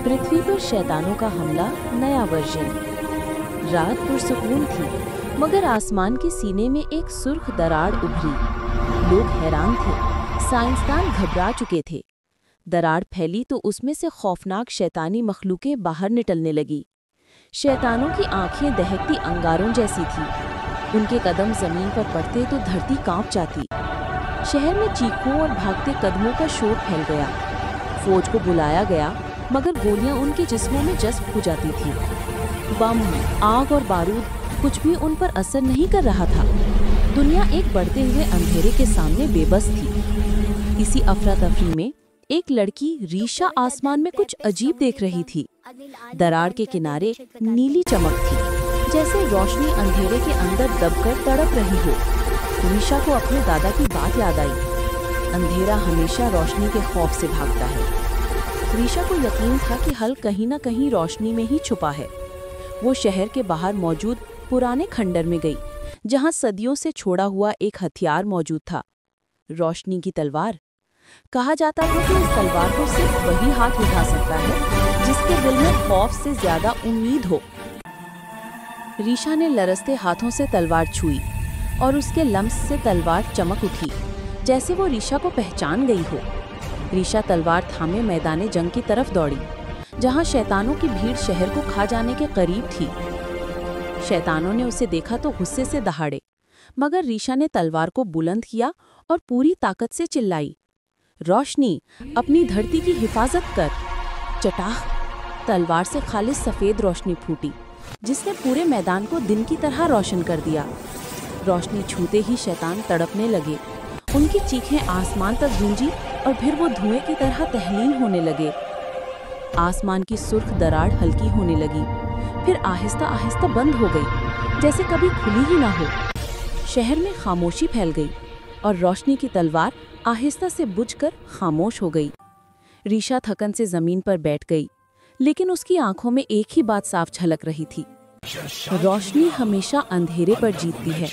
पृथ्वी पर शैतानों का हमला, नया वर्जन। रात पुरसुकून थी, मगर आसमान के सीने में एक सुर्ख दरार उभरी। लोग हैरान थे, साइंसदान घबरा चुके थे। दरार फैली तो उसमें से खौफनाक शैतानी मखलूकें बाहर निकलने लगी। शैतानों की आंखें दहकती अंगारों जैसी थी। उनके कदम जमीन पर पड़ते तो धरती कांप जाती। शहर में चीखों और भागते कदमों का शोर फैल गया। फौज को बुलाया गया, मगर गोलियां उनके जिस्मों में जज्ब हो जाती थी। बम, आग और बारूद कुछ भी उन पर असर नहीं कर रहा था। दुनिया एक बढ़ते हुए अंधेरे के सामने बेबस थी। इसी अफरा तफरी में एक लड़की रीशा आसमान में कुछ अजीब देख रही थी। दरार के किनारे नीली चमक थी, जैसे रोशनी अंधेरे के अंदर दबकर तड़प रही हो। रीशा को अपने दादा की बात याद आई, अंधेरा हमेशा रोशनी के खौफ से भागता है। रीशा को यकीन था कि हल कहीं न कहीं रोशनी में ही छुपा है। वो शहर के बाहर मौजूद पुराने खंडर में गई, जहां सदियों से छोड़ा हुआ एक हथियार मौजूद था, रोशनी की तलवार। कहा जाता था कि इस तलवार को सिर्फ वही हाथ उठा सकता है जिसके दिल में खौफ से ज्यादा उम्मीद हो। रीशा ने लरसते हाथों से तलवार छुई और उसके लम्स से तलवार चमक उठी, जैसे वो रीशा को पहचान गई हो। रीशा तलवार थामे मैदाने जंग की तरफ दौड़ी, जहां शैतानों की भीड़ शहर को खा जाने के करीब थी। शैतानों ने उसे देखा तो गुस्से से दहाड़े, मगर रीशा ने तलवार को बुलंद किया और पूरी ताकत से चिल्लाई, रोशनी, अपनी धरती की हिफाजत कर। चटाख, तलवार से खालिस सफेद रोशनी फूटी, जिसने पूरे मैदान को दिन की तरह रोशन कर दिया। रोशनी छूते ही शैतान तड़पने लगे। उनकी चीखें आसमान तक गूंजी और फिर वो धुएं की तरह तहलील होने लगे। आसमान की सुर्ख दरार हल्की होने लगी, फिर आहिस्ता आहिस्ता बंद हो गई, जैसे कभी खुली ही ना हो। शहर में खामोशी फैल गई और रोशनी की तलवार आहिस्ता से बुझकर खामोश हो गई। रीशा थकन से जमीन पर बैठ गई, लेकिन उसकी आंखों में एक ही बात साफ झलक रही थी, रोशनी हमेशा अंधेरे पर जीतती है।